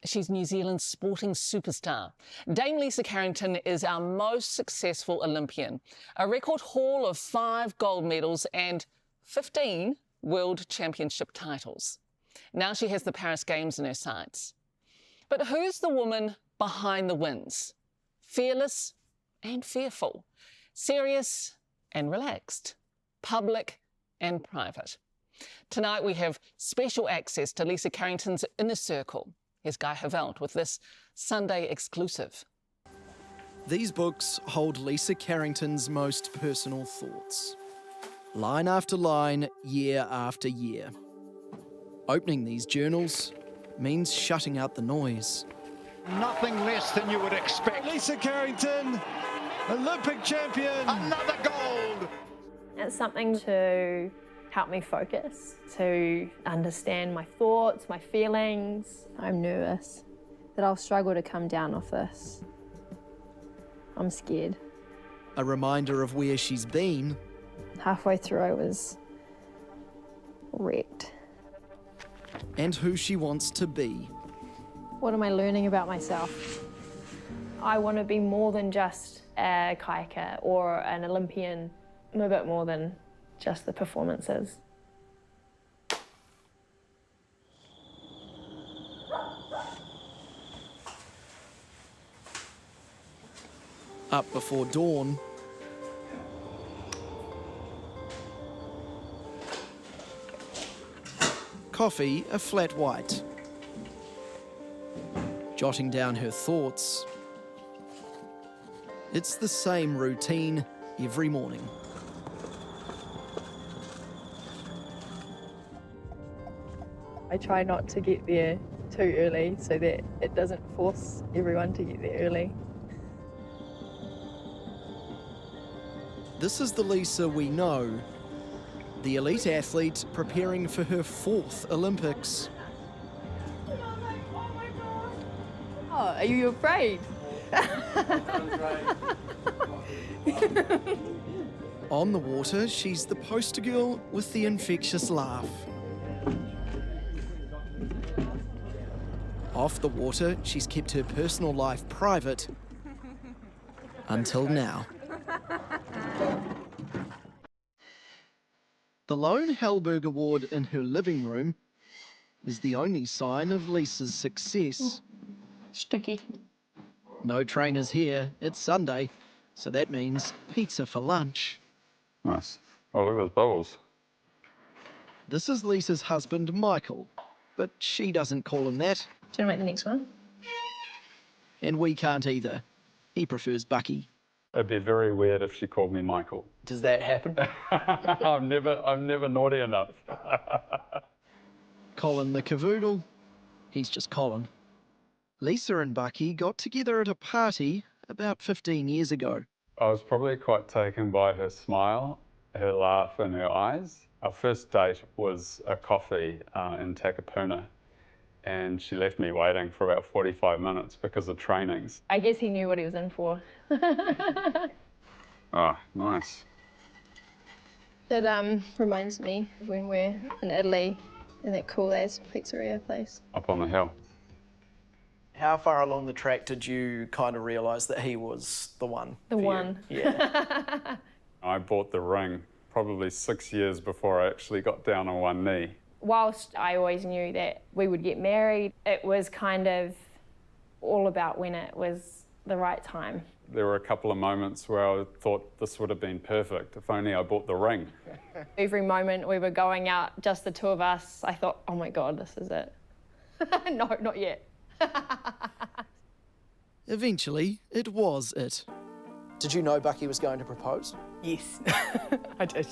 She's New Zealand's sporting superstar. Dame Lisa Carrington is our most successful Olympian, a record haul of 5 gold medals and 15 World Championship titles. Now she has the Paris Games in her sights. But who's the woman behind the wins? Fearless and fearful, serious and relaxed, public and private. Tonight we have special access to Lisa Carrington's inner circle. Here's Guy Havelt with this Sunday exclusive. These books hold Lisa Carrington's most personal thoughts. Line after line, year after year. Opening these journals means shutting out the noise. Nothing less than you would expect. Lisa Carrington, Olympic champion. Another gold. It's something to help me focus, to understand my thoughts, my feelings. I'm nervous that I'll struggle to come down off this. I'm scared. A reminder of where she's been. Halfway through I was wrecked. And who she wants to be. What am I learning about myself? I want to be more than just a kayaker or an Olympian. I'm a bit more than just the performances. Up before dawn. Coffee a flat white. Jotting down her thoughts. It's the same routine every morning. I try not to get there too early so that it doesn't force everyone to get there early. This is the Lisa we know. The elite athlete preparing for her 4th Olympics. Oh, are you afraid? On the water, she's the poster girl with the infectious laugh. Off the water, she's kept her personal life private until now. The lone Hellberg Award in her living room is the only sign of Lisa's success. Sticky. No trainers here, it's Sunday, so that means pizza for lunch. Nice. Oh, look at those bubbles. This is Lisa's husband, Michael, but she doesn't call him that. Do you want to make the next one? And we can't either. He prefers Bucky. It'd be very weird if she called me Michael. Does that happen? I'm never naughty enough. Colin the cavoodle. He's just Colin. Lisa and Bucky got together at a party about 15 years ago. I was probably quite taken by her smile, her laugh and her eyes. Our first date was a coffee in Takapuna, and she left me waiting for about 45 minutes because of trainings. I guess he knew what he was in for. Oh, nice. It reminds me of when we're in Italy in that cool-ass pizzeria place. Up on the hill. How far along the track did you kind of realise that he was the one? The one. Yeah. I bought the ring probably 6 years before I actually got down on one knee. Whilst I always knew that we would get married, it was kind of all about when it was the right time. There were a couple of moments where I thought this would have been perfect if only I bought the ring. Every moment we were going out, just the two of us, I thought, oh my God, this is it. No, not yet. Eventually, it was it. Did you know Bucky was going to propose? Yes, I did.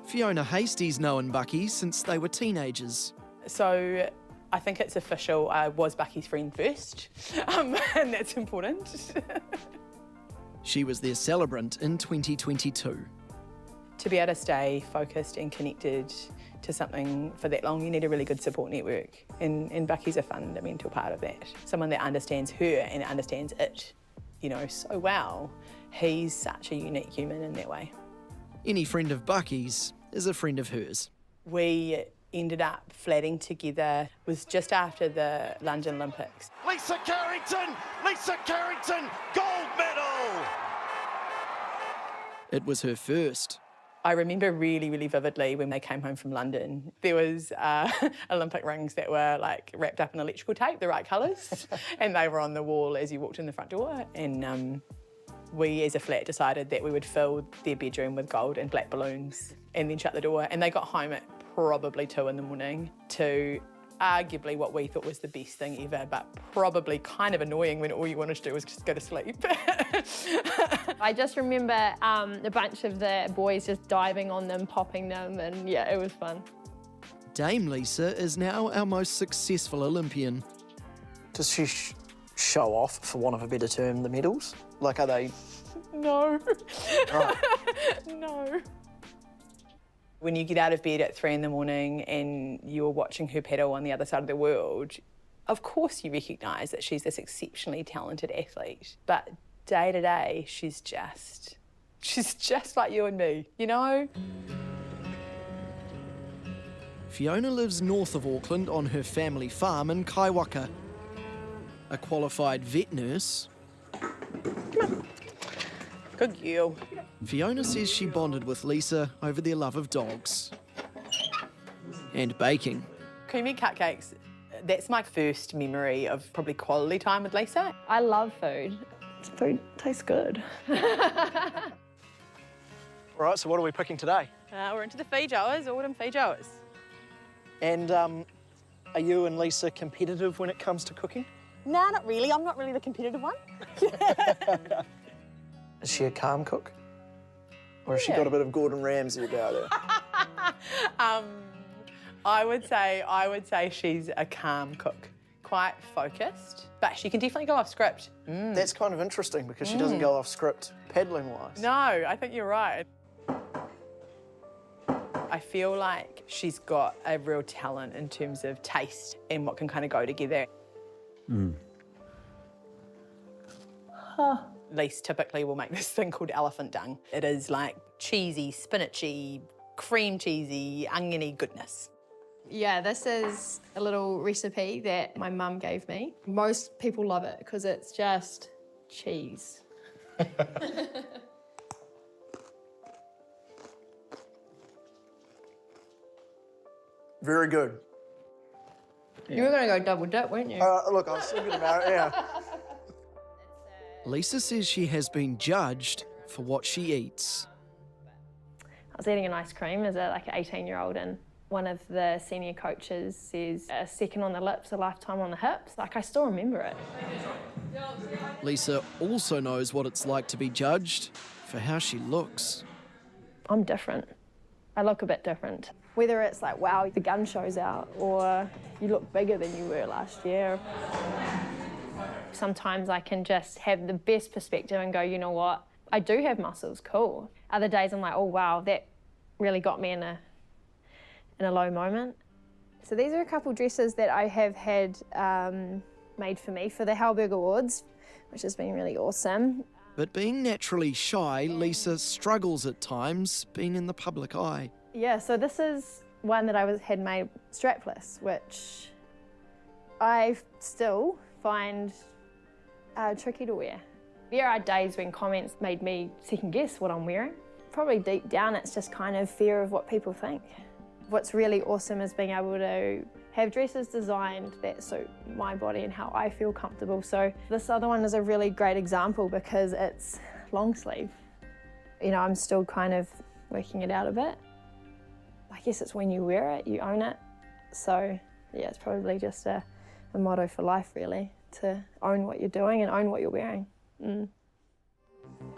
Fiona Hastie's known Bucky since they were teenagers. So I think it's official. I was Bucky's friend first, and that's important. She was their celebrant in 2022. To be able to stay focused and connected to something for that long, you need a really good support network. And Bucky's a fundamental part of that. Someone that understands her and understands it, you know, so well. He's such a unique human in that way. Any friend of Bucky's is a friend of hers. We ended up flatting together was just after the London Olympics. Lisa Carrington! Lisa Carrington! Gold medal! It was her first. I remember really, really vividly when they came home from London. There was Olympic rings that were like wrapped up in electrical tape, the right colours, and they were on the wall as you walked in the front door. And we, as a flat, decided that we would fill their bedroom with gold and black balloons and then shut the door. And they got home at probably 2 in the morning to arguably what we thought was the best thing ever, but probably kind of annoying when all you wanted to do was just go to sleep. I just remember a bunch of the boys just diving on them, popping them, and yeah, it was fun. Dame Lisa is now our most successful Olympian. Does she show off, for want of a better term, the medals? Like, are they... No. Right. No. When you get out of bed at 3 in the morning and you're watching her paddle on the other side of the world, of course you recognise that she's this exceptionally talented athlete. But day to day, she's just like you and me, you know? Fiona lives north of Auckland on her family farm in Kaiwaka. A qualified vet nurse, Good girl. Fiona says she bonded with Lisa over their love of dogs. And baking. Creamy cupcakes, that's my first memory of probably quality time with Lisa. I love food. Food tastes good. All right, so what are we picking today? We're into the feed hours, autumn feed hours. And are you and Lisa competitive when it comes to cooking? Nah, not really. I'm not really the competitive one. Is she a calm cook? Or has she got a bit of Gordon Ramsay about her? I would say she's a calm cook. Quite focused, but she can definitely go off script. That's kind of interesting because she doesn't go off script paddling-wise. No, I think you're right. I feel like she's got a real talent in terms of taste and what can kind of go together. Lise typically will make this thing called elephant dung. It is like cheesy, spinachy, cream cheesy, oniony goodness. Yeah, this is a little recipe that my mum gave me. Most people love it because it's just cheese. Very good. You were going to go double dip, weren't you? Look, I was thinking about it, yeah. Lisa says she has been judged for what she eats. I was eating an ice cream as an 18-year-old, and one of the senior coaches says, a second on the lips, a lifetime on the hips. Like, I still remember it. Lisa also knows what it's like to be judged for how she looks. I'm different. I look a bit different. Whether it's like, wow, the gun show's out, or you look bigger than you were last year. Sometimes I can just have the best perspective and go, you know what, I do have muscles, cool. Other days I'm like, oh wow, that really got me in a low moment. So these are a couple dresses that I have had made for me for the Halberg Awards, which has been really awesome. But being naturally shy, Lisa struggles at times being in the public eye. Yeah, so this is one that I had made strapless, which I still find tricky to wear. There are days when comments made me second guess what I'm wearing. Probably deep down it's just kind of fear of what people think. What's really awesome is being able to have dresses designed that suit my body and how I feel comfortable. So this other one is a really great example because it's long sleeve. You know, I'm still kind of working it out a bit. I guess it's when you wear it, you own it. So yeah, it's probably just a motto for life really, to own what you're doing and own what you're wearing.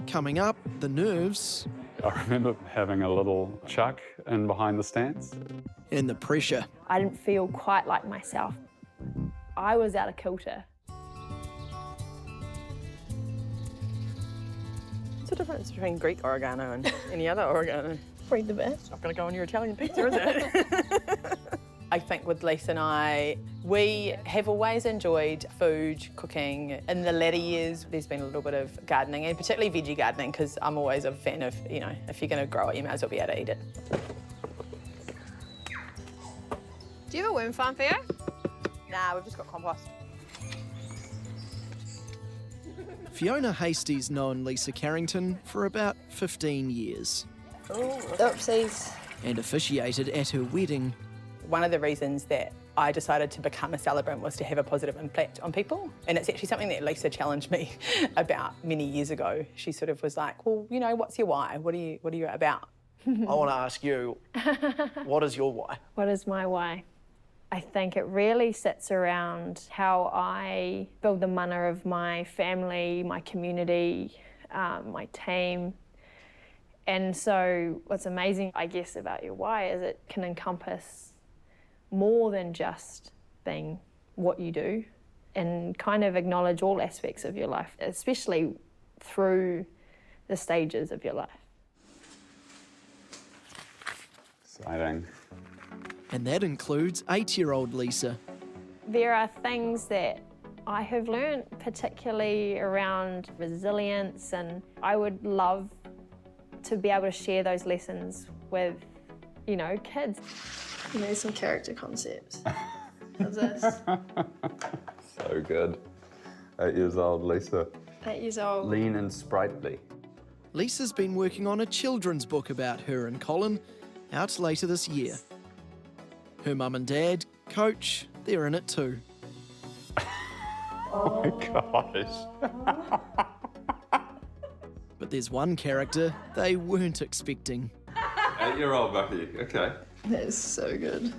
Coming up, the nerves I remember having a little chuck in behind the stands. and the pressure. I didn't feel quite like myself. I was out of kilter. What's the difference between Greek oregano and any other oregano? Read the bit. It's not going to go on your Italian pizza, is it? I think with Lisa and I, we have always enjoyed food, cooking. In the latter years, there's been a little bit of gardening, and particularly veggie gardening, because I'm always a fan of, you know, if you're going to grow it, you might as well be able to eat it. Do you have a worm farm, Theo? Nah, we've just got compost. Fiona Hastie's known Lisa Carrington for about 15 years Oopsies. and officiated at her wedding. One of the reasons that I decided to become a celebrant was to have a positive impact on people. And it's actually something that Lisa challenged me about many years ago. She sort of was like, well, you know, what's your why? What are you about? I want to ask you, what is your why? What is my why? I think it really sits around how I build the mana of my family, my community, my team. And so what's amazing, I guess, about your why is it can encompass more than just being what you do and kind of acknowledge all aspects of your life, especially through the stages of your life. Exciting. And that includes 8-year-old Lisa. There are things that I have learned, particularly around resilience, and I would love to be able to share those lessons with, you know, kids. There's some character concepts. How's this? So good. 8 years old, Lisa. 8 years old. Lean and sprightly. Lisa's been working on a children's book about her and Colin, out later this year. Her mum and dad, Coach, they're in it too. Oh my gosh. But there's one character they weren't expecting. 8-year-old Bucky, okay. That is so good.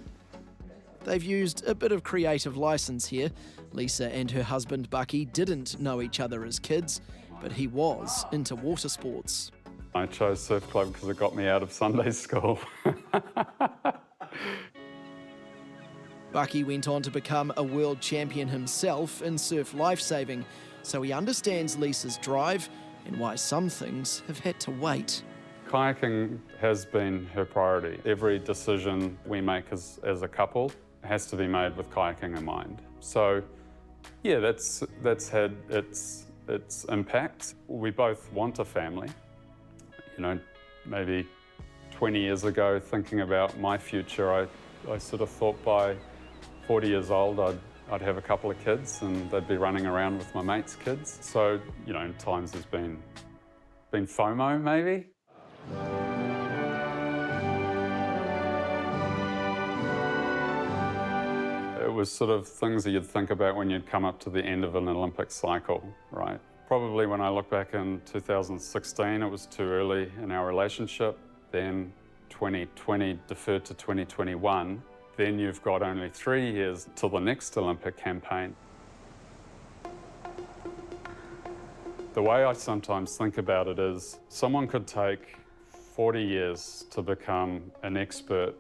They've used a bit of creative license here. Lisa and her husband Bucky didn't know each other as kids, but he was into water sports. I chose surf club because it got me out of Sunday school. Bucky went on to become a world champion himself in surf lifesaving, so he understands Lisa's drive and why some things have had to wait. Kayaking has been her priority. Every decision we make as a couple has to be made with kayaking in mind. So, yeah, that's had its impact. We both want a family. You know, maybe 20 years ago, thinking about my future, I sort of thought by 40 years old, I'd have a couple of kids and they'd be running around with my mates' kids. So, you know, times there's been FOMO maybe. It was sort of things that you'd think about when you'd come up to the end of an Olympic cycle, right? Probably when I look back in 2016, it was too early in our relationship. Then 2020 deferred to 2021. Then you've got only 3 years till the next Olympic campaign. The way I sometimes think about it is someone could take 40 years to become an expert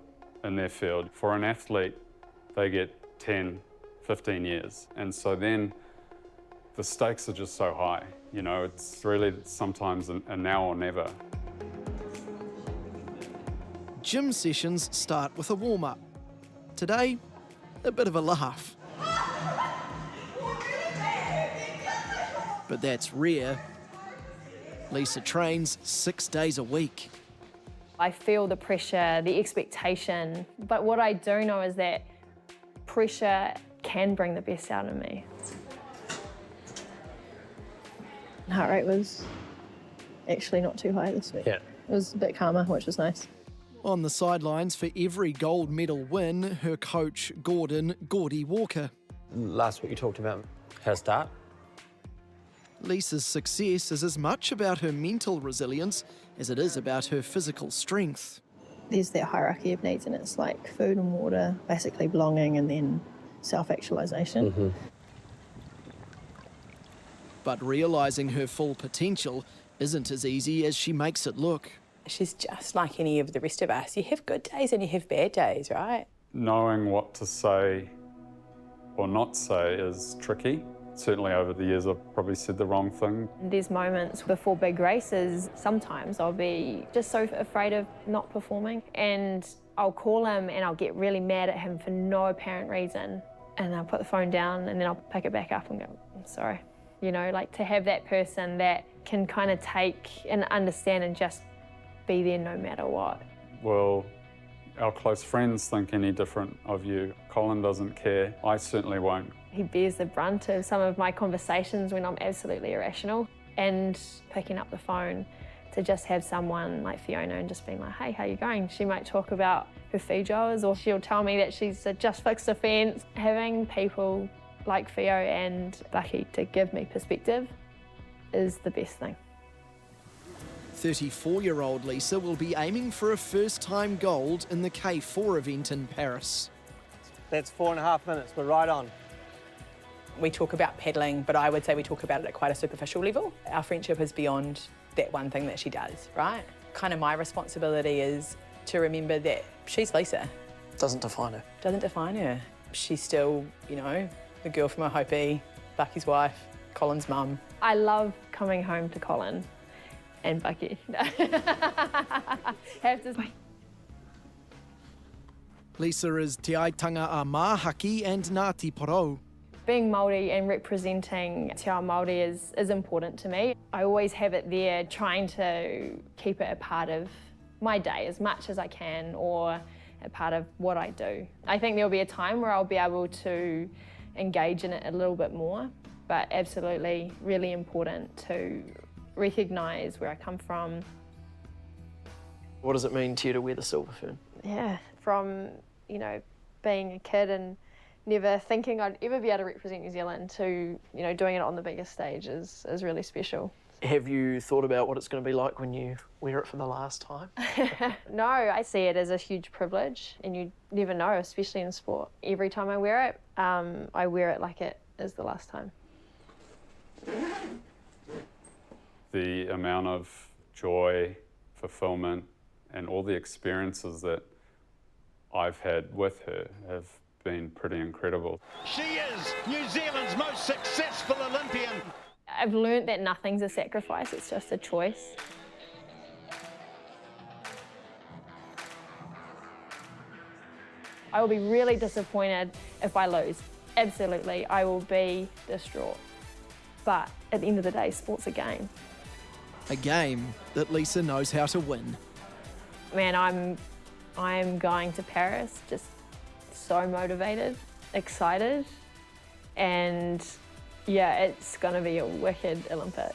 in their field. For an athlete, they get 10, 15 years. And so then the stakes are just so high. You know, it's really sometimes a now or never. Gym sessions start with a warm-up. Today, a bit of a laugh. But that's rare. Lisa trains 6 days a week. I feel the pressure, the expectation, but what I do know is that pressure can bring the best out of me. Heart rate was actually not too high this week. Yeah. It was a bit calmer, which was nice. On the sidelines for every gold medal win, her coach, Gordy Walker. Last week you talked about her start. Lisa's success is as much about her mental resilience as it is about her physical strength. There's that hierarchy of needs, and it's like food and water, basically belonging, and then self-actualization. Mm-hmm. But realising her full potential isn't as easy as she makes it look. She's just like any of the rest of us. You have good days and you have bad days, right? Knowing what to say or not say is tricky. Certainly over the years I've probably said the wrong thing. There's moments before big races, sometimes I'll be just so afraid of not performing, and I'll call him and I'll get really mad at him for no apparent reason. And I'll put the phone down and then I'll pick it back up and go, I'm sorry. You know, like to have that person that can kind of take and understand and just be there no matter what. Well, our close friends think any different of you. Colin doesn't care. I certainly won't. He bears the brunt of some of my conversations when I'm absolutely irrational. And picking up the phone to just have someone like Fiona and just being like, hey, how you going? She might talk about her feed jars, or she'll tell me that she's just fixed a fence. Having people like Theo and Bucky to give me perspective is the best thing. 34-year-old Lisa will be aiming for a first-time gold in the K4 event in Paris. That's 4.5 minutes. We're right on. We talk about paddling, but I would say we talk about it at quite a superficial level. Our friendship is beyond that one thing that she does, right? Kind of my responsibility is to remember that she's Lisa. Doesn't define her. Doesn't define her. She's still, you know, the girl from Ohope, Bucky's wife, Colin's mum. I love coming home to Colin and Bucky. Have to wait. Lisa is Te Aitanga a Māhaki and Ngāti Porou. Being Māori and representing Te Ao Māori is important to me. I always have it there, trying to keep it a part of my day as much as I can, or a part of what I do. I think there'll be a time where I'll be able to engage in it a little bit more, but absolutely really important to recognise where I come from. What does it mean to you to wear the silver fern? Yeah, from, you know, being a kid and never thinking I'd ever be able to represent New Zealand to, you know, doing it on the biggest stage is really special. Have you thought about what it's going to be like when you wear it for the last time? No, I see it as a huge privilege, and you never know, especially in sport. Every time I wear it, I wear it like it is the last time. The amount of joy, fulfillment, and all the experiences that I've had with her have been pretty incredible. She is New Zealand's most successful Olympian. I've learnt that nothing's a sacrifice, it's just a choice. I will be really disappointed if I lose. Absolutely, I will be distraught. But at the end of the day, sport's a game. A game that Lisa knows how to win. Man, I'm going to Paris, just so motivated, excited, and yeah, it's going to be a wicked Olympics.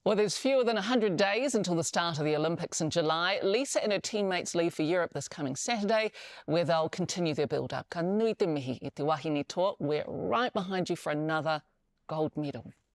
Well, there's fewer than 100 days until the start of the Olympics in July. Lisa and her teammates leave for Europe this coming Saturday, where they'll continue their build-up. Ka nui te mihi i te wahine toa. We're right behind you for another gold medal.